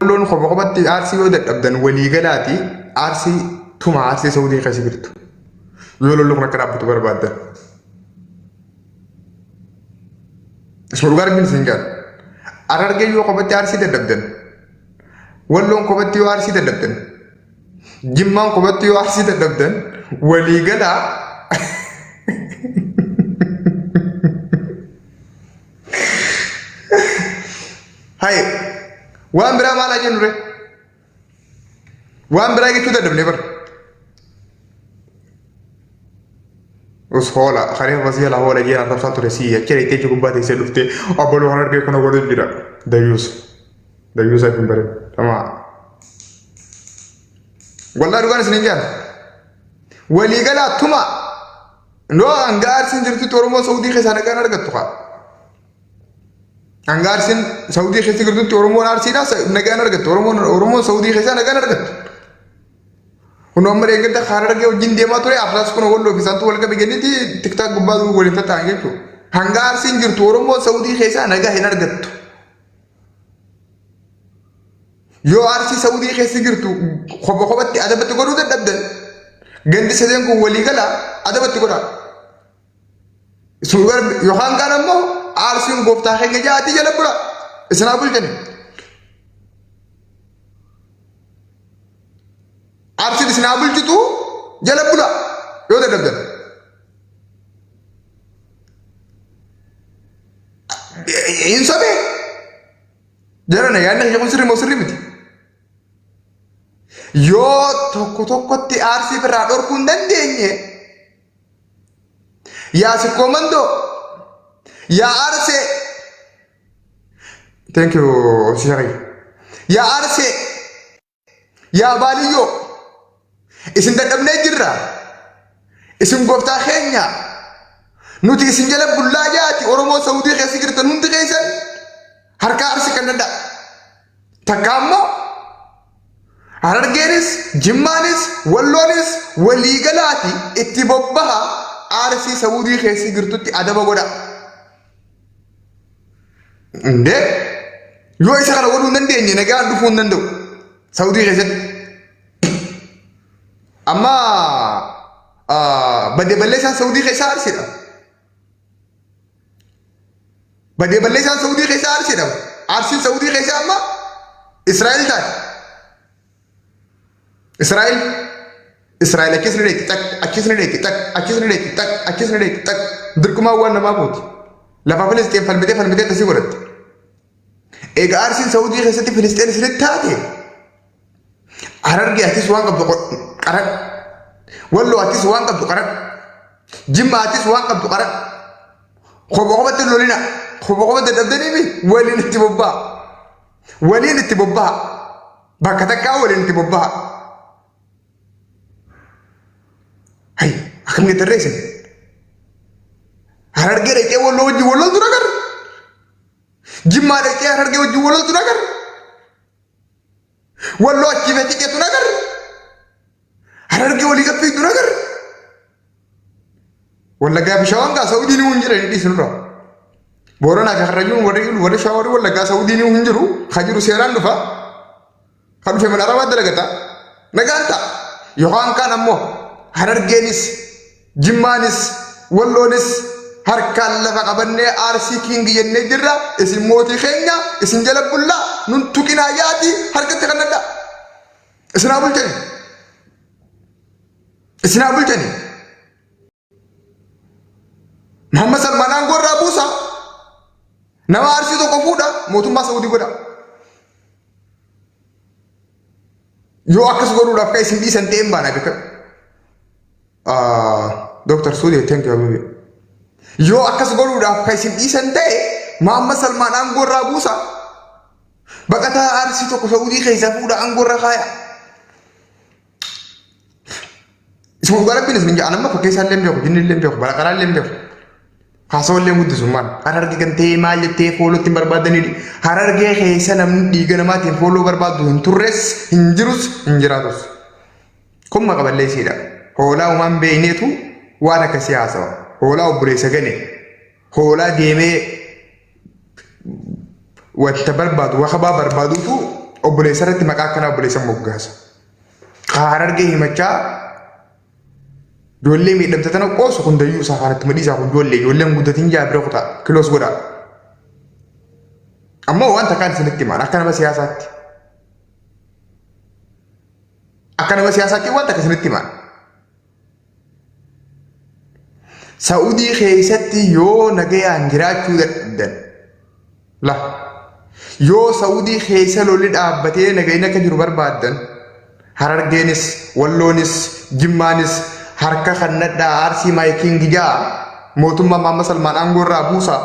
لون خبقبت أرسي ودك أبدا ولي قلاتي أرسي توما أرسي سعودي خسبرت يقولوا لك نكراب بتبر بعد اسمه لغار من سنجان أرجع يو خبقت أرسي تدبدن ولون خبقت يو أرسي تدبدن جمان خبقت يو أرسي تدبدن ولي قلا هاي وان برا مالا جنوري وان برا كي تدرب نبر us hola خلينا بس يلا هو لجينا نفسه ترسيه كذا تيجي كم بعد يصير لفته أبلو هنرجع كنا قدر جرا دايوس أكون برا تمام والله روان سنجان ولي قال توما نو أنغار سنجرتي تورمو سعودي خسانة كنا رجعتوها أنغار سن سعودي خسي كردو تورمو نارسينا نجانا رجعت تورمو سعودي خسانة كنا رجعت ونومر يقول ده خارج يو جين ديما توري أفلاس كنا قولو في سانتو ولك بيجني تي تكتاك ببادو قولين تانجي شو أنغار سنجر تورمو سعودي خسانة نجانا رجعت يو أرسي سعودي خسي كردو خبت هذا بتقولو ده دبدل جندي سيدنا كو ولي قلا هذا بتقوله سوغر يوهان كان مو أرسي غوفتا خنجة جاتي جل بولا إسنابول جنة أرسي إسنابول جتو جل بولا يودا دبدل إنسابه جرنا يعني هي مسلم متي yoo tokkotti arsii biraa dhorkuu hin dandeenye yaa si komando yaa arse thank you shari yaa arse yaa baaliyo isin dadhabnee jirra isin gooftaa keenya nuti isin jala bullaa jaati oromoo saudii keessa jirtan hundi keessan harka arsi kan dadha takka ammoo Harargenis, Jimmanis, Wallonis, waliigalati itti bobbaha arsii Saudii keessi girtutti adaba godha. Inde yoo isa kana godhuu hin dandeenye nagaan dhufuu hin danda'u Saudii keessatti. Amma badee balleessaan Saudii keessaa arsiidha. Badee balleessaan Saudii keessaa arsiidha. Arsiin Saudii keessaa amma Israa'el taate. إسرائيل أكيس نديك تك دركما وانا ما بوت لا فلسطين فالمدة تسيورت إيجا أرسل سعودي خسيتي فلسطين سرت تاتي أرجع أتيس وان قبض قرن ولو أتيس وان قبض قرن جيم أتيس وان قبض قرن خبوقة اللولينا خبوقة الدبدني بي ولين التبوبا بكتك ولين التبوبا هاي أكمل الدراسة هرجع رجع ولا تراجر جمّا رجع هرجع ولا تراجر ولا أكيد تراجر هرجع ولا كفي تراجر ولا جاب شاون كا سعودي نونجر إنتي سنرا بورنا كهرجون ولا شاور ولا كا سعودي نونجرو خجرو سيران دفا خلوا في من أربعة درجة نجانتا يوهان كان أمه Harargenis, Jimmanis, Wallonis, harkaan lafa qabannee arsii kiingi jennee jirra. Isin mootii keenya, isin jala bullaa, nun tuqinaa yaati harkatti kannadha. Isinaa bulchani. Muhammad Salmaan aangoo irraa buusa. Nama arsii tokko fuudha, mootummaa Saudii godha. Yoo akkas godhuudhaaf kan isin dhiisan ta'een baana beekaa. Dr. Sudi, thank you, baby. Yo akas goruda kaisin isan day, Muhammad Salman angora busa. Bagata arsi to ko Saudi kaisa fuda angora kaya. Ismu gara pinis minja anama pakai salem jauh, jinil lem jauh, balakaran lem jauh. Kasol lem mudu suman. Hararge kan te mal te follow tim barbadan ini. Hararge kaisa nam di gana mati follow barbadu turres hinjirus hinjiratus. Kumma kaballe sida. Hola uman beinetu wana ka siyasa hola obresa gane hola deme wata barbadu wa khaba barbadu tu obboleessa irratti maqaa akkanaa obboleessa moggaasa. Harargee himachaa ijoollee miidhamte tana qoosu hundayyuu isaa kanatti madhiisaa kun ijoolleen guddatiin jaa bira kutaa kiloos godhaa. Ammoo wanta kaan isinitti himaan akka nama siyaasaatti. Akka nama siyaasaatti wanta isinitti himaan. Saa'udii keessatti yoo nagayaan jiraachuu dadhabdan la yoo Saa'udii keessa lolli dhaabbatee nagayni akka jiru barbaaddan Harargeenis Walloonis Jimmaanis harka kannadhaa Arsii maayikiin gijaa mootummaa Maamma Salmaan aangoo irraa buusa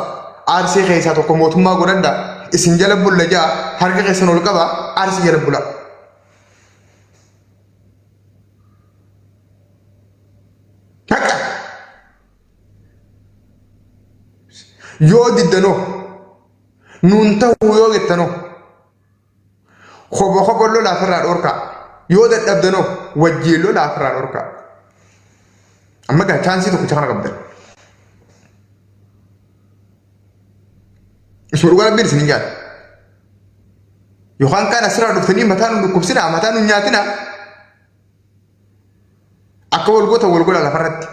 Arsii keessaa tokko mootummaa godhadha isin jala bulla jaa harka keessan ol qaba Arsii jala bula. Yoo diddanoo nuun ta'uu yoo jettanoo kobo lolaaf irraa dhorkaa yoo dadhabdanoo wajjiin lolaaf irraa dhorkaa. Amma gaa chaansii tokkicha kana qabdan. Isuma dhugaa rabbiin isin hin jaala. Yookaan kaan asirraa dhuftanii mataa nu dhukkubsinaa mataa nu nyaatinaa akka walgoota lafarratti.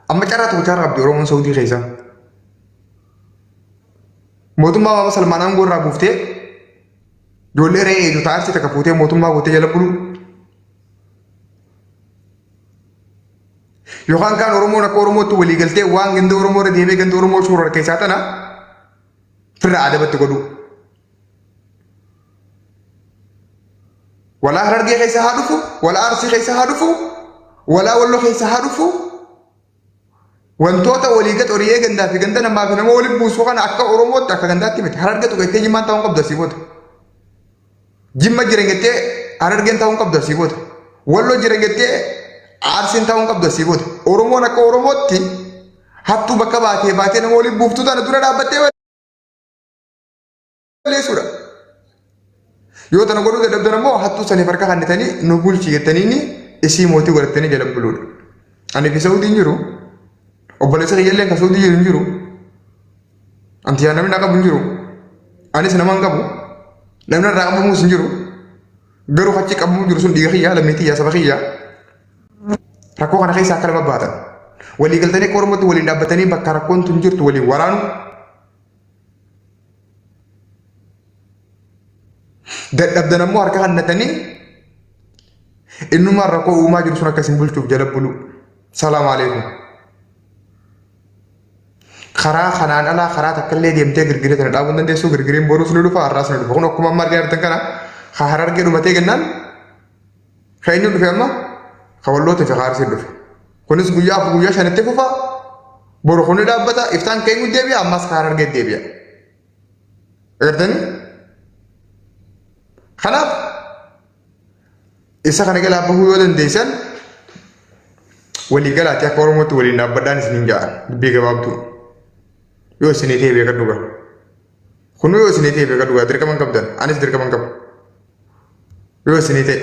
Amma carraa tokkicha kana qabdi Oromoon Saawudii keessaa. Mootummaa Maamma Salmaan aangoo irraa buuftee ijoollee re'ee eegdota Arsii takka fuutee mootummaa gootee jala bulu. Yookaan kaan Oromoon akka Oromootti walii galtee waan ganda Oromoo irra deemee ganda Oromoo suuraa keessaa tana firra adabatti godhu. Walaa Harargee keessa haa dhufu, walaa Arsii keessa haa dhufu, walaa Walloo keessa haa dhufu. Wantoota walii gad horii eegandaa fi ganda namaa fi nama waliin buusuu kana akka Oromootti akka gandaatti miti. Harargee tokko ittee Jimmaan ta'uun qabdu asii booda. Jimma jirengettee Harargeen ta'uun qabdu asii booda. Walloo jirengettee Arsiin ta'uun qabdu asii booda. Oromoon akka Oromootti hattuu bakka baatee nama waliin buuftuu tana dura dhaabbattee balleessuudha. Yoo tana godhuu dadhabdan ammoo hattuu saniif harka kannitanii nu bulchi jettanii isii mootii godhattanii jala buluudha. Ani fi Saawudiin jiru. Obboleessa keeyyaleen kan Saawudii hin jiru. Anti yaa namni qabu hin jiru. Anis nama hin qabu. Namni irraa qabamuus hin jiru. Garuu fachi qabamuu jiru sun dhiiga kiyyaa lammiitii yaa saba kiyyaa. Rakkoo kana keessa akka lama baatan. Walii galtanii akka Oromootti waliin dhaabbatanii bakka rakkoon tun jirtu waliin waraanu. Dadhabdan ammoo harka kannatanii innumaan rakkoo uumaa jiru sun akkasiin bulchuuf jala bulu. Salaamu alaikum. Karaa kanaan alaa karaa takka illee deemtee girgiree tana dhaabuun dandeessu girgireen boruus ni dhufa har'aas ni dhufa kun akkuma amma argaa jirtan kana Harargee dhumatee gannaan kan inni dhufe amma kan Walloota fi Arsii dhufe kunis guyyaa shanitti fufa boru kun dhaabbata iftaan ka'ee nu deebi'a ammas Harargee deebi'a. Agartanii kanaaf isa kana galaa bahuu yoo dandeessan walii galaatti akka Oromootti waliin dhaabbadhaan isin hin ja'a dubbii gabaabduu. Yoo isin itee beeka dhuga. Kun yoo isin itee beeka dhuga dirqaman qabdan. Anis dirqaman qabu. Yoo isin itee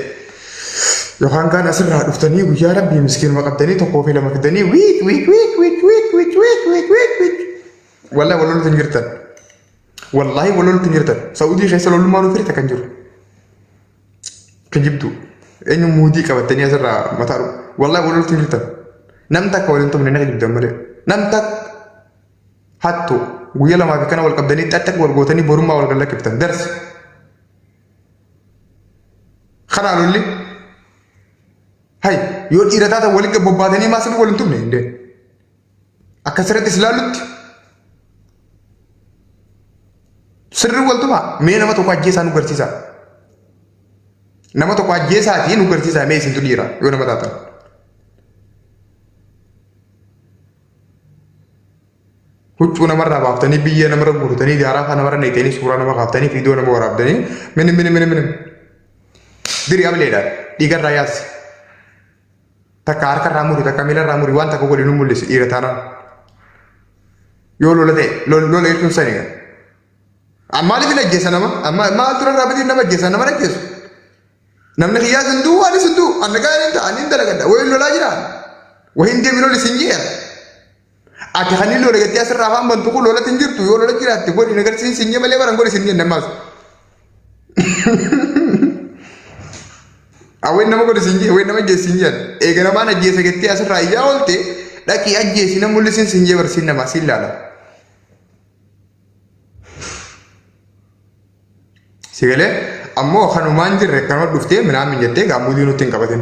yookaan kaan asirraa dhuftanii guyyaa rabbii miskiinuma qabdanii tokkoo fi lama fidanii wiik. Wallahi waloltu hin jirtan. Wallahi waloltu hin jirtan. Saa'udii keessa lolummaa nu firte kan jiru. Kan jibdu. Eenyu muudii qabatanii asirraa mataa dhugu. Wallahi waloltu hin jirtan. Nam takka waliin tumne naqa jibdan malee. Nam takka hattu guyyaa lamaa fi kana wal qabdanii xaxaq wal gootanii borummaa wal gallakkiftan darsi. Kanaa lolli hay yoo dhiira taatan waliin bobbaatanii maasii waliin tumne hindee akka sirriitti islaalutti sirrii wal tumaa mee nama tokko ajjeesaa nu garsiisa. Nama tokko ajjeesaatii nu garsiisa mee isintu dhiira yoo nama taatan. Huccuu namarraa baaftanii biyya namarra guutanii daaraa kan namarra neetanii suuraa nama kaaftanii fiidiyoo nama waraabdanii minim diri ableedha dhiigarraa yaasi takka harkarraa muri takka miilarraa muri waan takka godhi nu mul'isu dhiira taanaan yoo lola ta'e lola jechuun sani maaliif hin ajjeessa nama maal turarraa bitiin nama ajjeessa nama ajjeessu namni kiyyaa sinduu ani sinduu annagaa hin ta'anii dalagadha wayin lolaa jira wayin deemi loli sin ji'a. Ati kan lola gati asirraa afaan bantu kun lola tin jirtu yoo lola jiraatti godhi nagarsiin sinye malee baran godhi sinye namaas Awwen nama godhe sinjee awwen nama geessin jedhan eegana maan ajjeese gettee asirraa iyyaa oolte dhaqii ajjeesi nama mul'isin sinjee barsiin namaa siin laala. Sigalee ammoo kanumaan jirre kanuma dhuftee minaamin jettee gaammuudii nutti hin qabatin.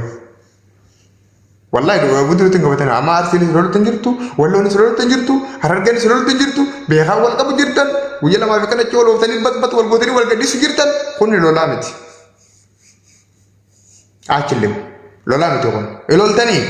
Wallahi gaammuudii nutti hin qabatin amma Arsiinis lolutti hin jirtu Walloonis lolutti hin jirtu Harargeenis lolutti hin jirtu beekaa wal qabu jirtan guyya lamaa fi kanatti wal ooftanii bat wal gootanii wal gadhiisu jirtan kun lolaa miti. Achillee lolaa miti kun loltanii